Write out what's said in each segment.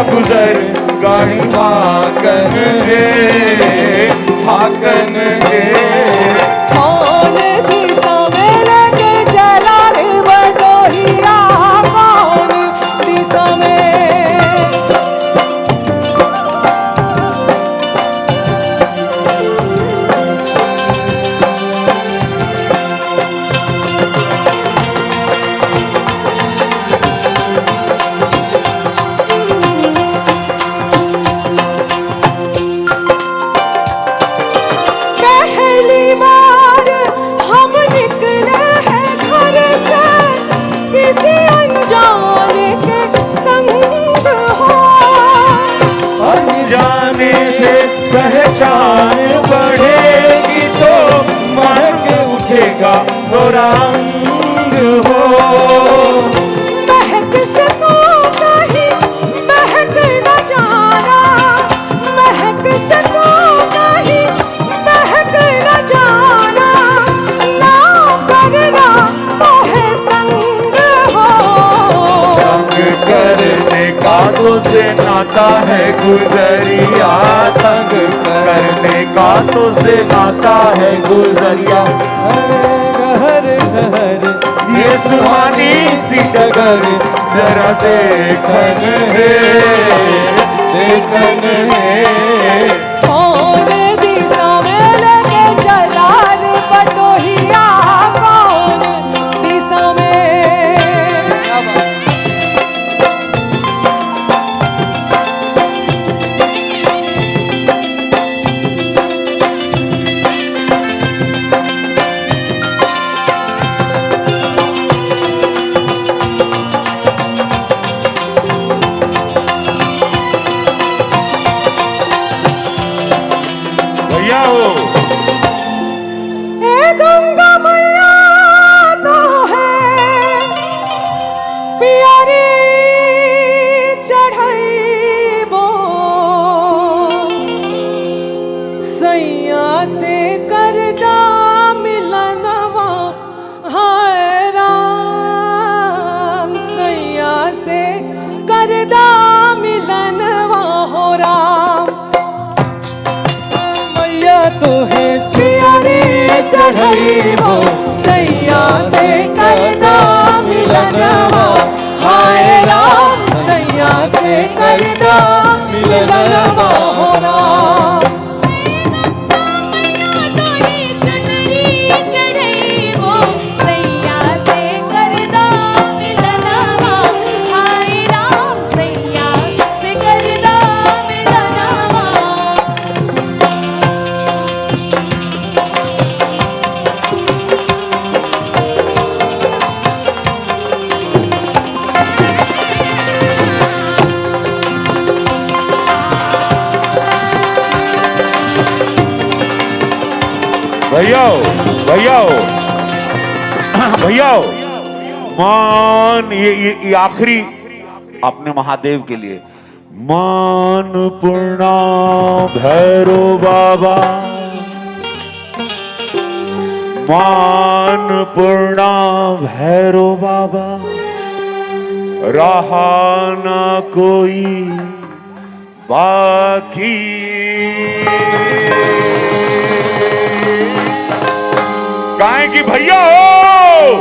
गुजर गाड़ी हाकन गे, हाकन गे। कौन दिशा में लेके चला रे बटोहिया, कौन दिशा में। पहली बार हम निकले हैं घर से, किसी अनजाने के संग हो। अनजाने से पहचान बढ़ेगी तो महक उठेगा तो रंग हो। महक से तो कहीं महक न जाना, महक से तो कहीं महक न जाना, ना करना मोहे तंग हो। तंग करने का तो से नाता है गुजरिया, तंग करने का तो से नाता है गुजरिया। ठहर ठहर ये सुहानी सी डगर जरा देखन है, देखन है। कौन दिशा में लेके चला रे बटोहिया, कौन दिशा में। भैया हो ए गंगा मैया तो है प्यारी चढ़ाईबो, सैया से करदा मिलनवा, हाय राम सैया से करदा मिलनवा हो राम। मैया तो है प्यारी चढ़ाईबो, सैया से करदा मिलनवा, हाय राम सैया से करदा मिलनवा हो राम। भैया भैया भैया मान ये आखिरी अपने महादेव के लिए। मान पूर्णा भैरो बाबा, मान पूर्णा भैरो बाबा, रहा ना कोई बाकी। गाय की भैया हो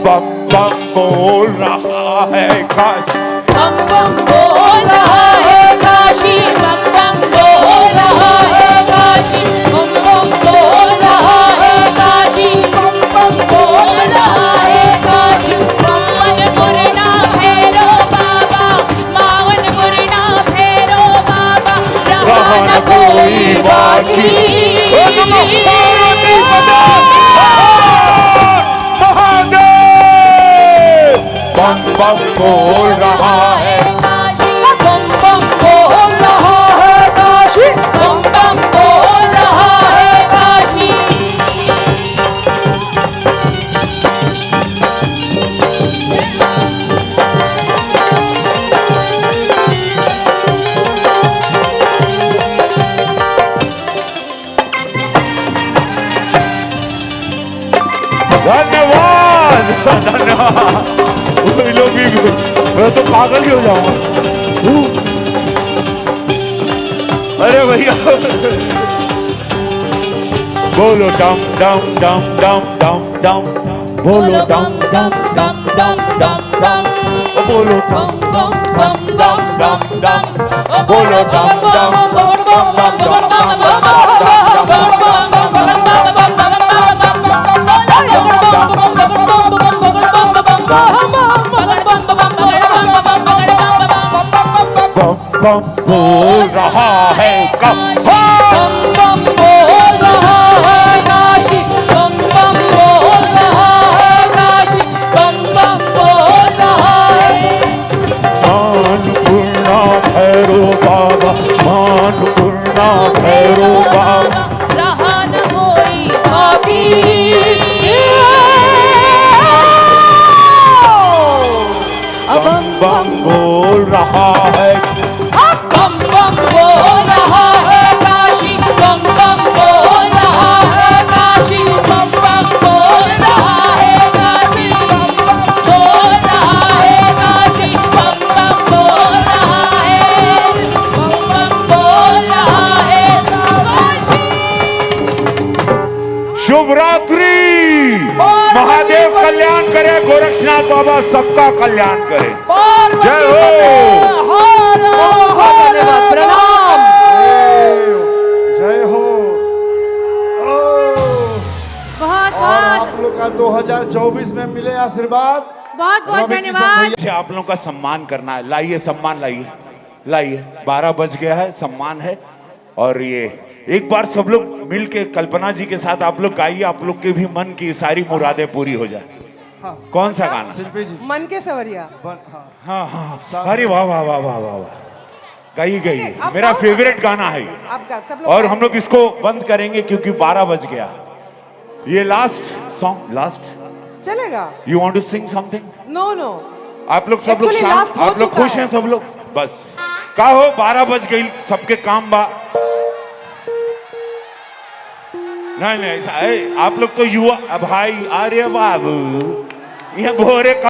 बम बम बोल रहा है काशी, बम बम बोल रहा है काशी, बम बम बोल रहा है काशी, बम बम बोल रहा है काशी, बम बम बोल रहा है काशी। मावन पूर्णा भैरो बाबा, मावन पूर्णा भैरो बाबा, रहा न कोई बाकी। बम बम बोल रहा है काशी, बम बम बोल रहा है काशी, बम बम बोल रहा है काशी। धन्यवाद धन्यवाद। मैं तो पागल ही हो जाऊंगा। अरे भैया बोलो डम डम डम डम डम डम बोलो डम डम डम डम डम डम बोलो डम डम डम डम डम डम बोलो डम डम डम डम बम बोल रहा है कब बम बम बोल रहा है काशी बम बम बोल रहा है काशी बम बम बोल रहा है मानपूर्णा भैरो बाबा मानपूर्णा भैरो बाबा रहा न कोई बाकी बम बम बोल रहा है बम बम बोल रहा है काशी बम बम बोल रहा है काशी बम बम बोल रहा है काशी बम बम बोल रहा है काशी बम बम बोल रहा है बम बम बोल रहा है काशी। शुभ रात्रि महादेव कल्याण करे गोरक्षनाथ बाबा सबका कल्याण करे जय हो धन्यवाद प्रणाम जय हो बहुत और बहुत आप लोग का 2024 में मिले आशीर्वाद बहुत बहुत रवि किशन धन्यवाद। भैया। आप लोगों का सम्मान करना है लाइए सम्मान लाइए लाइए 12 बज गया है सम्मान है और ये एक बार सब लोग मिल के कल्पना जी के साथ आप लोग गाइए आप लोग के भी मन की सारी मुरादें पूरी हो जाए हाँ। कौन सा गाना शिल्पी जी मन के सवरिया हाँ। हाँ हाँ अरे वाह वाह वाह वाह वाह वाह गाइए गाइए आप मेरा गाओ ना। फेवरेट गाना है ये। आप सब लोग और हम लोग इसको बंद करेंगे क्योंकि 12 बज गया ये लास्ट सॉन्ग लास्ट चलेगा you want to sing something no no आप लोग सब लोग Actually, शांत last हो आप लोग चुका खुश है। हैं सब लोग बस का हो 12 बज गई सबके काम बा नहीं नहीं ऐसा आप लोग तो युवा भाई अरे बाबू ये भोरे